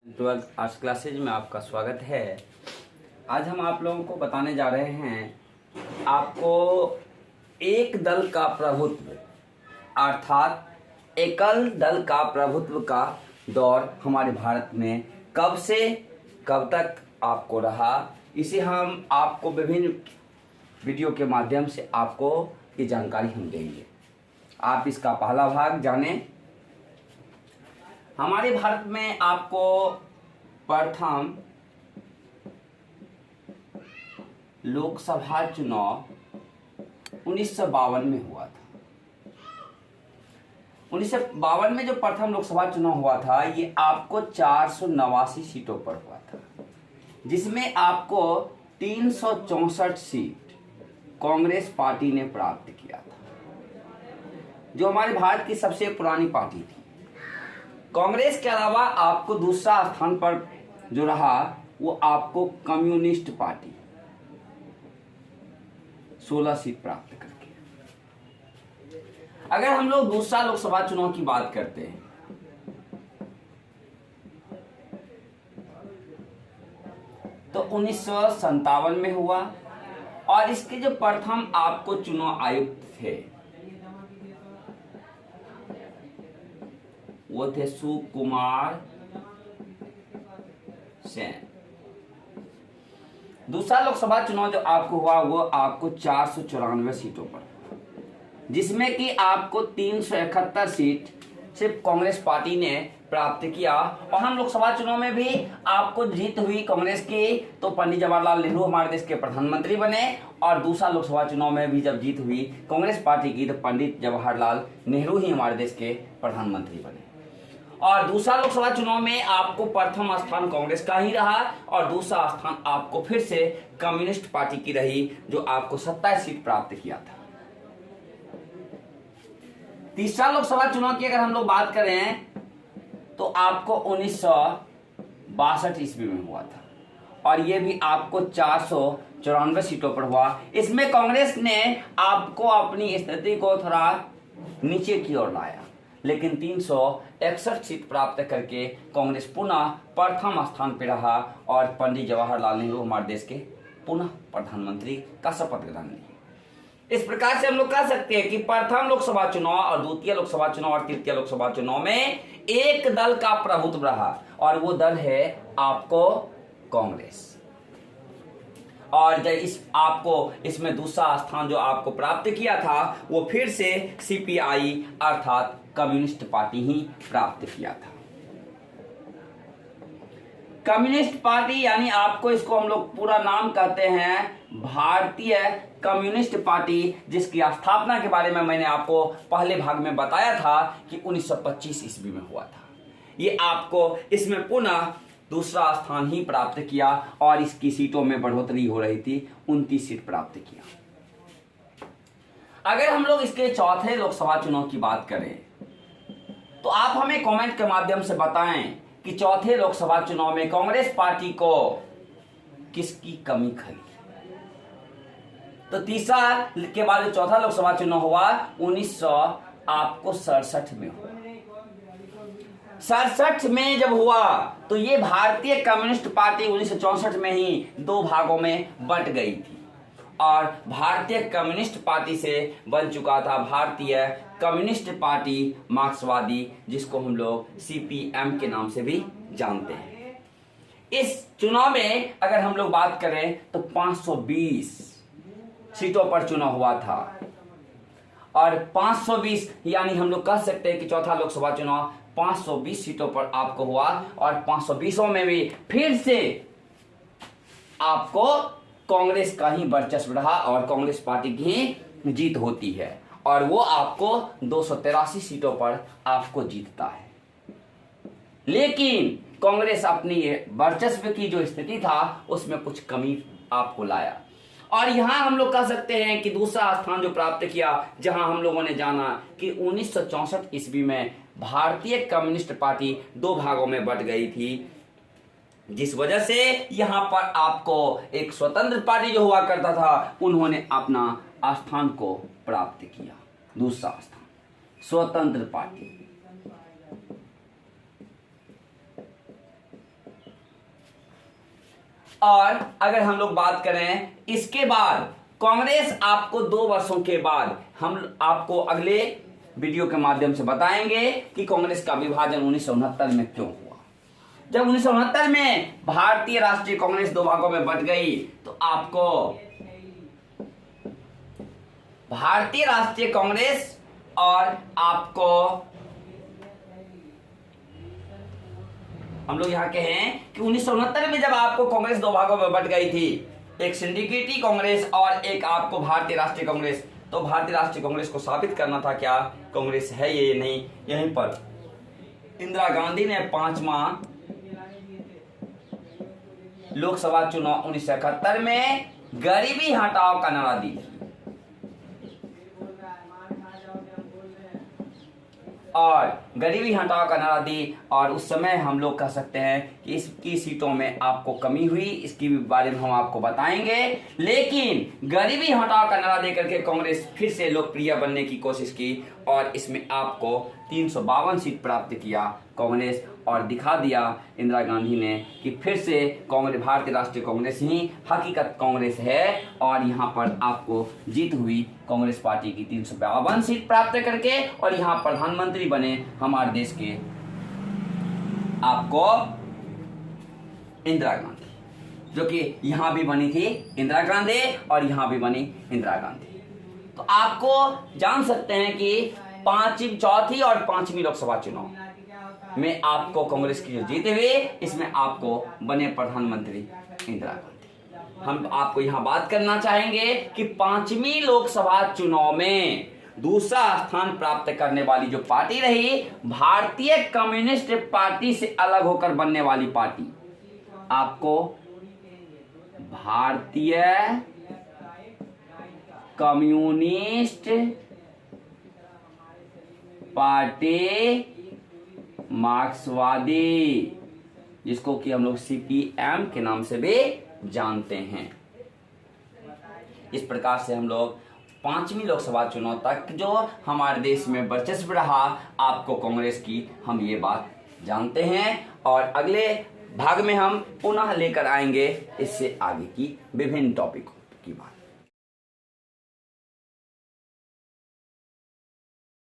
Twelfth arts classes में आपका स्वागत है। आज हम आप लोगों को बताने जा रहे हैं आपको एक दल का प्रभुत्व अर्थात एकल दल का प्रभुत्व का दौर हमारे भारत में कब से कब तक आपको रहा, इसे हम आपको विभिन्न वीडियो के माध्यम से आपको ये जानकारी हम देंगे। आप इसका पहला भाग जानें। हमारे भारत में आपको प्रथम लोकसभा चुनाव 1952 में हुआ था। 1952 में जो प्रथम लोकसभा चुनाव हुआ था ये आपको 489 सीटों पर हुआ था, जिसमें आपको 364 सीट कांग्रेस पार्टी ने प्राप्त किया था, जो हमारे भारत की सबसे पुरानी पार्टी थी। कांग्रेस के अलावा आपको दूसरा स्थान पर जो रहा वो आपको कम्युनिस्ट पार्टी 16 सीट प्राप्त करके। अगर हम लोग दूसरा लोकसभा चुनाव की बात करते हैं तो 1957 में हुआ, और इसके जो प्रथम आपको चुनाव आयुक्त थे वो थे सुकुमार सेन। दूसरा लोकसभा चुनाव जो आपको हुआ वो आपको 494 सीटों पर, जिसमें कि आपको 371 सीट सिर्फ कांग्रेस पार्टी ने प्राप्त किया। और हम लोकसभा चुनाव में भी आपको जीत हुई कांग्रेस की, तो पंडित जवाहरलाल नेहरू हमारे देश के प्रधानमंत्री बने। और दूसरा लोकसभा चुनाव में भी जब जीत हुई कांग्रेस पार्टी की, तो पंडित जवाहरलाल नेहरू ही हमारे देश के प्रधानमंत्री बने। और दूसरा लोकसभा चुनाव में आपको प्रथम स्थान कांग्रेस का ही रहा, और दूसरा स्थान आपको फिर से कम्युनिस्ट पार्टी की रही, जो आपको 27 सीट प्राप्त किया था। तीसरा लोकसभा चुनाव की अगर हम लोग बात करें तो आपको 1962 ईस्वी में हुआ था, और ये भी आपको 494 सीटों पर हुआ। इसमें कांग्रेस ने आपको अपनी स्थिति को थोड़ा नीचे की ओर लाया, लेकिन 361 सीट प्राप्त करके कांग्रेस पुनः प्रथम स्थान पर रहा, और पंडित जवाहरलाल नेहरू हमारे देश के पुनः प्रधानमंत्री का शपथ ग्रहण किया। इस प्रकार से हम लोग कह सकते हैं कि प्रथम लोकसभा चुनाव और द्वितीय लोकसभा चुनाव और तृतीय लोकसभा चुनाव में एक दल का प्रभुत्व रहा, और वो दल है आपको कांग्रेस। और जब आपको इसमें दूसरा स्थान जो आपको प्राप्त किया था वो फिर से सीपीआई अर्थात कम्युनिस्ट पार्टी ही प्राप्त किया था। कम्युनिस्ट पार्टी यानी आपको इसको हम लोग पूरा नाम कहते हैं भारतीय कम्युनिस्ट पार्टी, जिसकी स्थापना के बारे में मैंने आपको पहले भाग में बताया था कि 1925 ईस्वी में हुआ था। ये आपको इसमें पुनः दूसरा स्थान ही प्राप्त किया, और इसकी सीटों में बढ़ोतरी हो रही थी, 29 सीट प्राप्त किया। अगर हम लोग इसके चौथे लोकसभा चुनाव की बात करें तो आप हमें कमेंट के माध्यम से बताएं कि चौथे लोकसभा चुनाव में कांग्रेस पार्टी को किसकी कमी खली। तो तीसरा के बाद चौथा लोकसभा चुनाव हुआ 1967 में हुआ। 67 में जब हुआ तो ये भारतीय कम्युनिस्ट पार्टी 1964 में ही दो भागों में बंट गई थी, और भारतीय कम्युनिस्ट पार्टी से बन चुका था भारतीय कम्युनिस्ट पार्टी मार्क्सवादी, जिसको हम लोग सीपीएम के नाम से भी जानते हैं। इस चुनाव में अगर हम लोग बात करें तो 520 सीटों पर चुनाव हुआ था, और 520 यानी हम लोग कह सकते हैं कि चौथा लोकसभा चुनाव 520 सीटों पर आपको हुआ, और 520 में भी फिर से आपको कांग्रेस का ही वर्चस्व रहा, और कांग्रेस पार्टी की ही जीत होती है, और वो आपको 283 सीटों पर आपको जीतता है। लेकिन कांग्रेस अपनी वर्चस्व की जो स्थिति था उसमें कुछ कमी आपको लाया, और यहां हम लोग कह सकते हैं कि दूसरा स्थान जो प्राप्त किया, जहां हम लोगों ने जाना कि 1964 ईस्वी में भारतीय कम्युनिस्ट पार्टी दो भागों में बंट गई थी, जिस वजह से यहां पर आपको एक स्वतंत्र पार्टी जो हुआ करता था उन्होंने अपना स्थान को प्राप्त किया, दूसरा स्थान स्वतंत्र पार्टी। और अगर हम लोग बात करें इसके बाद कांग्रेस आपको 2 वर्षों के बाद हम आपको अगले वीडियो के माध्यम से बताएंगे कि कांग्रेस का विभाजन 1969 में क्यों हुआ। जब 1969 में भारतीय राष्ट्रीय कांग्रेस 2 भागों में बंट गई तो आपको भारतीय राष्ट्रीय कांग्रेस और आपको हम लोग यहां कहें कि 1969 में जब आपको कांग्रेस 2 भागों में बंट गई थी, एक सिंडिकेटी कांग्रेस और एक आपको भारतीय राष्ट्रीय कांग्रेस, तो भारतीय राष्ट्रीय कांग्रेस को साबित करना था क्या कांग्रेस है ये नहीं। यहीं पर इंदिरा गांधी ने 5वां लोकसभा चुनाव 1971 में गरीबी हटाओ का नारा दी और गरीबी हटाओ का नारा दी और उस समय हम लोग कह सकते हैं कि इसकी सीटों में आपको कमी हुई, इसके बारे में हम आपको बताएंगे। लेकिन गरीबी हटाओ का नारा देकर के कांग्रेस फिर से लोकप्रिय बनने की कोशिश की और इसमें आपको 352 सीट प्राप्त किया कांग्रेस और दिखा दिया इंदिरा गांधी ने कि फिर से कांग्रेस भारतीय राष्ट्रीय कांग्रेस ही हकीकत कांग्रेस है और यहाँ पर आपको जीत हुई कांग्रेस पार्टी की 352 सीट प्राप्त करके और यहाँ प्रधानमंत्री बने हमारे देश के आपको इंदिरा गांधी, जो कि यहाँ भी बनी थी इंदिरा गांधी और यहाँ भी बनी इंदिरा गांधी। तो आपको जान सकते हैं कि चौथी और 5वीं लोकसभा चुनाव में आपको कांग्रेस की जो जीत हुई इसमें आपको बने प्रधानमंत्री इंदिरा गांधी। हम आपको यहां बात करना चाहेंगे कि 5वीं लोकसभा चुनाव में दूसरा स्थान प्राप्त करने वाली जो पार्टी रही भारतीय कम्युनिस्ट पार्टी से अलग होकर बनने वाली पार्टी, आपको भारतीय कम्युनिस्ट पार्टी मार्क्सवादी, जिसको कि हम लोग सीपीएम के नाम से भी जानते हैं। इस प्रकार से हम लोग 5वीं लोकसभा चुनाव तक जो हमारे देश में वर्चस्व रहा आपको कांग्रेस की, हम ये बात जानते हैं और अगले भाग में हम पुनः लेकर आएंगे इससे आगे की विभिन्न टॉपिक।